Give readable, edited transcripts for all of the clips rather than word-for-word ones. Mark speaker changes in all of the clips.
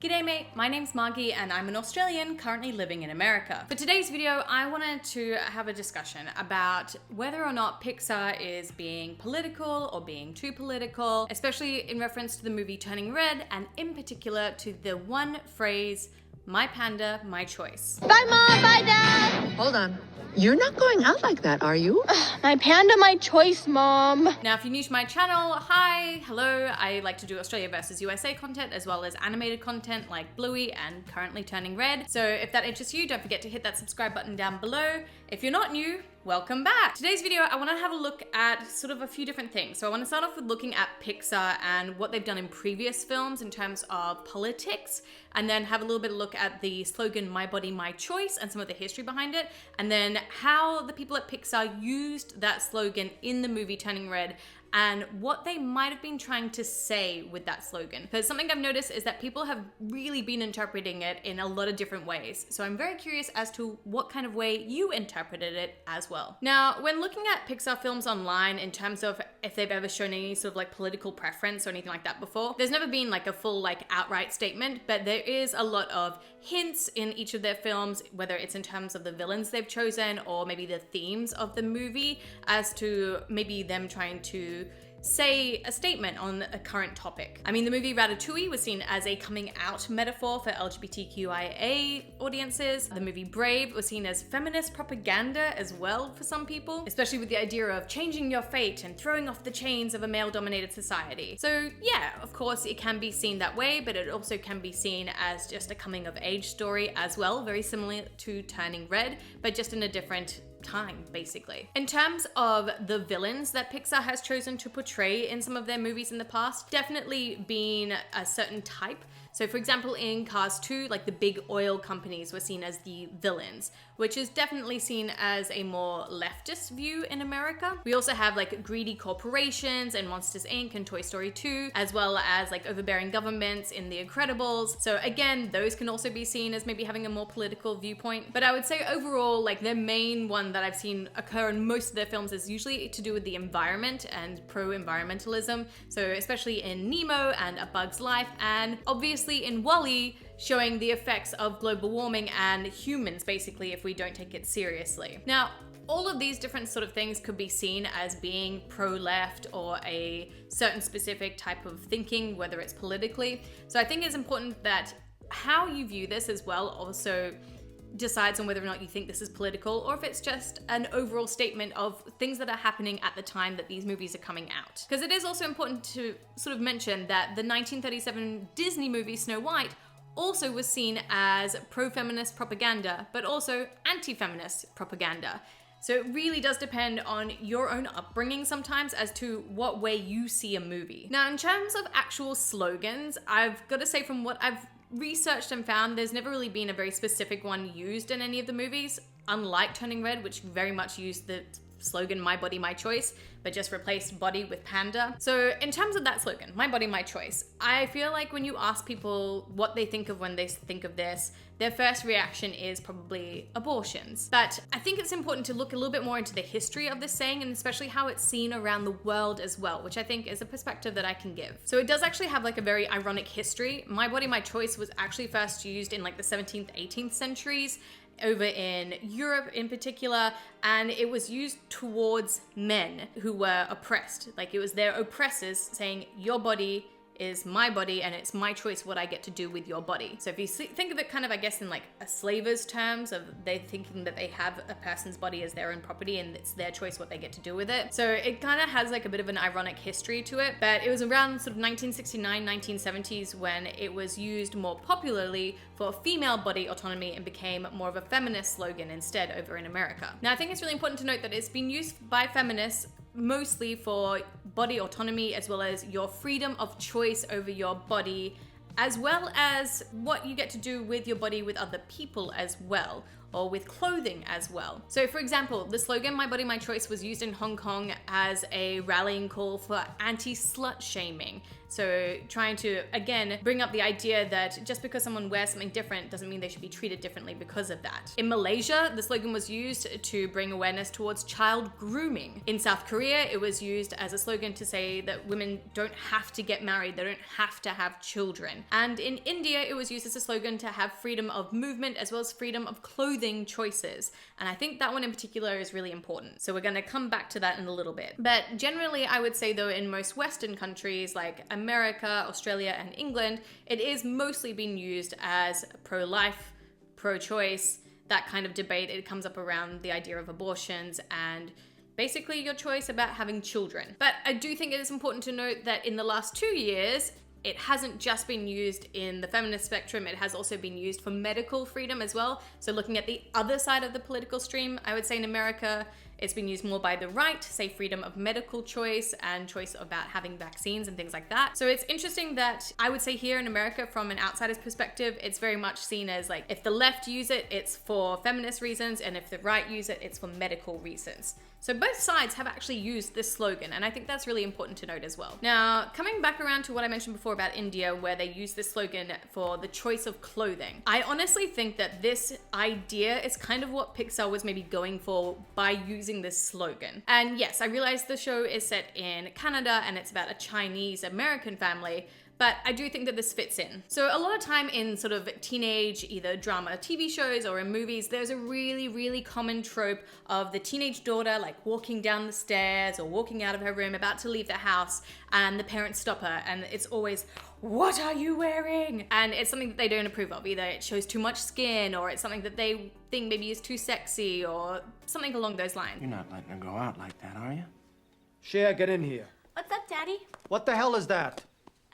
Speaker 1: G'day mate, my name's Margie and I'm an Australian currently living in America. For today's video, I wanted to have a discussion about whether or not Pixar is being political or being too political, especially in reference to the movie Turning Red and in particular to the one phrase, My Panda, My Choice.
Speaker 2: Bye Mom, bye Dad!
Speaker 3: Hold on. You're not going out like that, are you?
Speaker 2: My panda, my choice, Mom.
Speaker 1: Now, if you're new to my channel, hi, hello. I like to do Australia versus USA content as well as animated content like Bluey and currently Turning Red. So if that interests you, don't forget to hit that subscribe button down below. If you're not new, welcome back. Today's video, I want to have a look at sort of a few different things. So I want to start off with looking at Pixar and what they've done in previous films in terms of politics, and then have a little bit of a look at the slogan, My Body, My Choice, and some of the history behind it, and then how the people at Pixar used that slogan in the movie Turning Red and what they might have been trying to say with that slogan. Because something I've noticed is that people have really been interpreting it in a lot of different ways. So I'm very curious as to what kind of way you interpreted it as well. Now, when looking at Pixar films online in terms of if they've ever shown any sort of like political preference or anything like that before, there's never been like a full like outright statement, but there is a lot of hints in each of their films, whether it's in terms of the villains they've chosen or maybe the themes of the movie, as to maybe them trying to say a statement on a current topic. I mean, the movie Ratatouille was seen as a coming out metaphor for LGBTQIA audiences. The movie Brave was seen as feminist propaganda as well for some people, especially with the idea of changing your fate and throwing off the chains of a male-dominated society. So yeah, of course it can be seen that way, but it also can be seen as just a coming of age story as well, very similar to Turning Red, but just in a different time, basically. In terms of the villains that Pixar has chosen to portray in some of their movies in the past, definitely been a certain type. So for example, in Cars 2, like the big oil companies were seen as the villains, which is definitely seen as a more leftist view in America. We also have like greedy corporations in Monsters Inc. and Toy Story 2, as well as like overbearing governments in The Incredibles. So again, those can also be seen as maybe having a more political viewpoint. But I would say overall, like their main one that I've seen occur in most of their films is usually to do with the environment and pro-environmentalism. So especially in Nemo and A Bug's Life, and obviously in WALL-E, showing the effects of global warming and humans basically if we don't take it seriously. Now, all of these different sort of things could be seen as being pro-left or a certain specific type of thinking, whether it's politically. So I think it's important that how you view this as well also decides on whether or not you think this is political or if it's just an overall statement of things that are happening at the time that these movies are coming out. Because it is also important to sort of mention that the 1937 Disney movie Snow White also was seen as pro-feminist propaganda, but also anti-feminist propaganda. So it really does depend on your own upbringing sometimes as to what way you see a movie. Now, in terms of actual slogans, I've got to say from what I've researched and found, there's never really been a very specific one used in any of the movies, unlike Turning Red, which very much used the slogan My Body, My Choice, but just replaced body with panda. So in terms of that slogan, My Body, My Choice, I feel like when you ask people what they think of when they think of this, their first reaction is probably abortions. But I think it's important to look a little bit more into the history of this saying and especially how it's seen around the world as well, which I think is a perspective that I can give. So it does actually have like a very ironic history. My Body, My Choice was actually first used in like the 17th, 18th centuries over in Europe in particular, and it was used towards men who were oppressed. Like it was their oppressors saying, your body is my body and it's my choice what I get to do with your body. So if you think of it kind of, I guess, in like a slaver's terms of they thinking that they have a person's body as their own property and it's their choice what they get to do with it. So it kind of has like a bit of an ironic history to it, but it was around sort of 1969, 1970s when it was used more popularly for female body autonomy and became more of a feminist slogan instead over in America. Now, I think it's really important to note that it's been used by feminists mostly for body autonomy as well as your freedom of choice over your body, as well as what you get to do with your body with other people as well. or with clothing as well. So for example, the slogan "My Body, My Choice" was used in Hong Kong as a rallying call for anti-slut shaming. So trying to, again, bring up the idea that just because someone wears something different doesn't mean they should be treated differently because of that. In Malaysia, the slogan was used to bring awareness towards child grooming. In South Korea, it was used as a slogan to say that women don't have to get married, they don't have to have children. And in India, it was used as a slogan to have freedom of movement as well as freedom of clothing choices. And I think that one in particular is really important. So we're gonna come back to that in a little bit. But generally, I would say though, in most Western countries like America, Australia, and England, it is mostly being used as pro-life, pro-choice, that kind of debate. It comes up around the idea of abortions and basically your choice about having children. But I do think it is important to note that in the last 2 years, it hasn't just been used in the feminist spectrum, it has also been used for medical freedom as well. So looking at the other side of the political stream, I would say in America, it's been used more by the right, say freedom of medical choice and choice about having vaccines and things like that. So it's interesting that I would say here in America, from an outsider's perspective, it's very much seen as like, if the left use it, it's for feminist reasons, and if the right use it, it's for medical reasons. So both sides have actually used this slogan, and I think that's really important to note as well. Now, coming back around to what I mentioned before about India, where they use this slogan for the choice of clothing, I honestly think that this idea is kind of what Pixar was maybe going for by using this slogan. And yes, I realize the show is set in Canada and it's about a Chinese American family, but I do think that this fits in. So a lot of time in sort of teenage, either drama TV shows or in movies, there's a really common trope of the teenage daughter like walking down the stairs or walking out of her room about to leave the house, and the parents stop her, and it's always, "What are you wearing?" And it's something that they don't approve of. Either it shows too much skin, or it's something that they think maybe is too sexy, or something along those lines.
Speaker 4: You're not letting her go out like that, are you?
Speaker 5: Cher, get in here.
Speaker 6: What's up, Daddy?
Speaker 5: What the hell is that?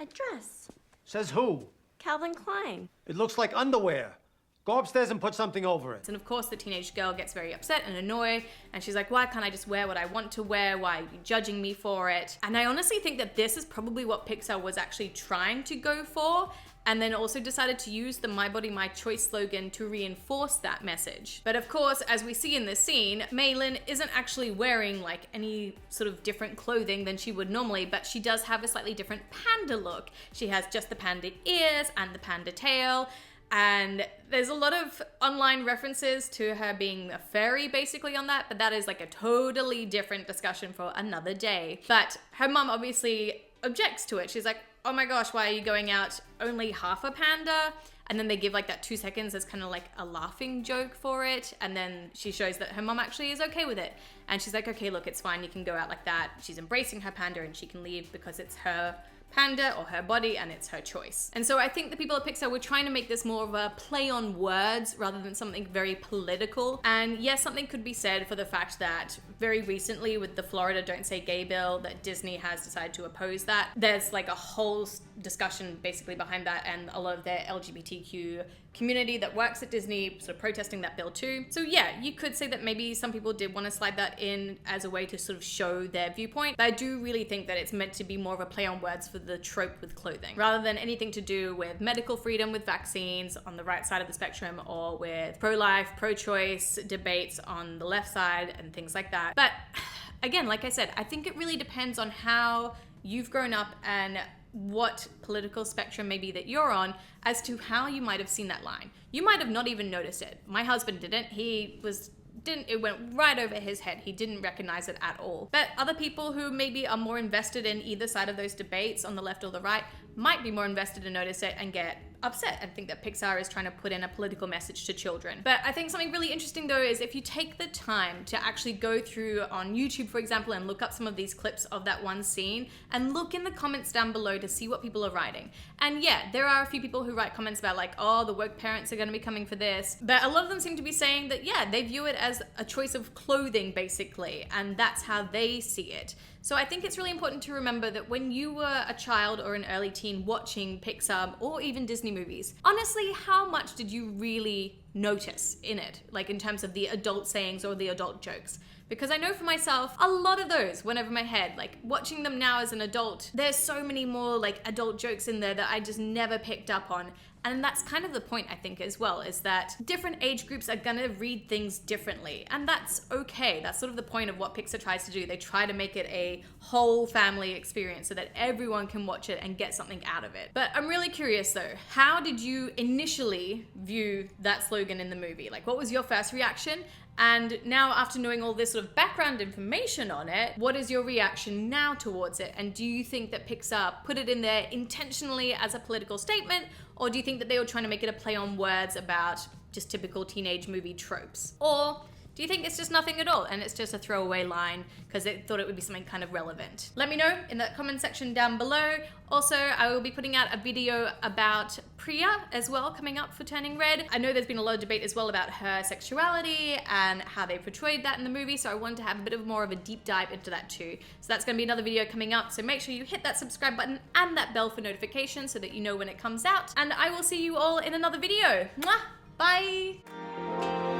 Speaker 6: A dress.
Speaker 5: Says who?
Speaker 6: Calvin Klein.
Speaker 5: It looks like underwear. Go upstairs and put something over it.
Speaker 1: And of course the teenage girl gets very upset and annoyed, and she's like, "Why can't I just wear what I want to wear? Why are you judging me for it?" And I honestly think that this is probably what Pixar was actually trying to go for, and then also decided to use the "My Body, My Choice" slogan to reinforce that message. But of course, as we see in this scene, Maylin isn't actually wearing like any sort of different clothing than she would normally, but she does have a slightly different panda look. She has just the panda ears and the panda tail, and there's a lot of online references to her being a fairy basically on that, but that is like a totally different discussion for another day. But her mum obviously objects to it. She's like, "Oh my gosh, why are you going out only half a panda?" And then they give like that 2 seconds as kind of like a laughing joke for it. And then she shows that her mom actually is okay with it. And she's like, "Okay, look, it's fine. You can go out like that." She's embracing her panda and she can leave because it's her panda or her body and it's her choice. And so I think the people at Pixar were trying to make this more of a play on words rather than something very political. And yes, something could be said for the fact that very recently with the Florida Don't Say Gay bill, that Disney has decided to oppose that. There's like a whole discussion basically behind that, and a lot of their LGBTQ community that works at Disney sort of protesting that bill too. So yeah, you could say that maybe some people did want to slide that in as a way to sort of show their viewpoint, but I do really think that it's meant to be more of a play on words for the trope with clothing, rather than anything to do with medical freedom with vaccines on the right side of the spectrum, or with pro-life, pro-choice debates on the left side and things like that. But again, like I said, I think it really depends on how you've grown up and what political spectrum maybe that you're on as to how you might have seen that line. You might have not even noticed it. My husband didn't. It went right over his head. He didn't recognize it at all. But other people who maybe are more invested in either side of those debates on the left or the right might be more invested and notice it and get upset and think that Pixar is trying to put in a political message to children. But I think something really interesting though is if you take the time to actually go through on YouTube, for example, and look up some of these clips of that one scene and look in the comments down below to see what people are writing. And yeah, there are a few people who write comments about like, "Oh, the woke parents are going to be coming for this." But a lot of them seem to be saying that, yeah, they view it as a choice of clothing basically, and that's how they see it. So I think it's really important to remember that when you were a child or an early teen watching Pixar or even Disney movies, honestly, how much did you really notice in it, like in terms of the adult sayings or the adult jokes. Because I know for myself, a lot of those went over my head. Like watching them now as an adult, there's so many more like adult jokes in there that I just never picked up on. And that's kind of the point, I think, as well, is that different age groups are gonna read things differently. And that's okay. That's sort of the point of what Pixar tries to do. They try to make it a whole family experience so that everyone can watch it and get something out of it. But I'm really curious though, how did you initially view that slogan in the movie? Like, what was your first reaction? And now, after knowing all this sort of background information on it, what is your reaction now towards it? And do you think that Pixar put it in there intentionally as a political statement? Or do you think that they were trying to make it a play on words about just typical teenage movie tropes? Or do you think it's just nothing at all and it's just a throwaway line because they thought it would be something kind of relevant? Let me know in the comment section down below. Also, I will be putting out a video about Priya as well coming up for Turning Red. I know there's been a lot of debate as well about her sexuality and how they portrayed that in the movie, so I wanted to have a bit of more of a deep dive into that too. So that's going to be another video coming up, so make sure you hit that subscribe button and that bell for notifications so that you know when it comes out. And I will see you all in another video. Mwah! Bye!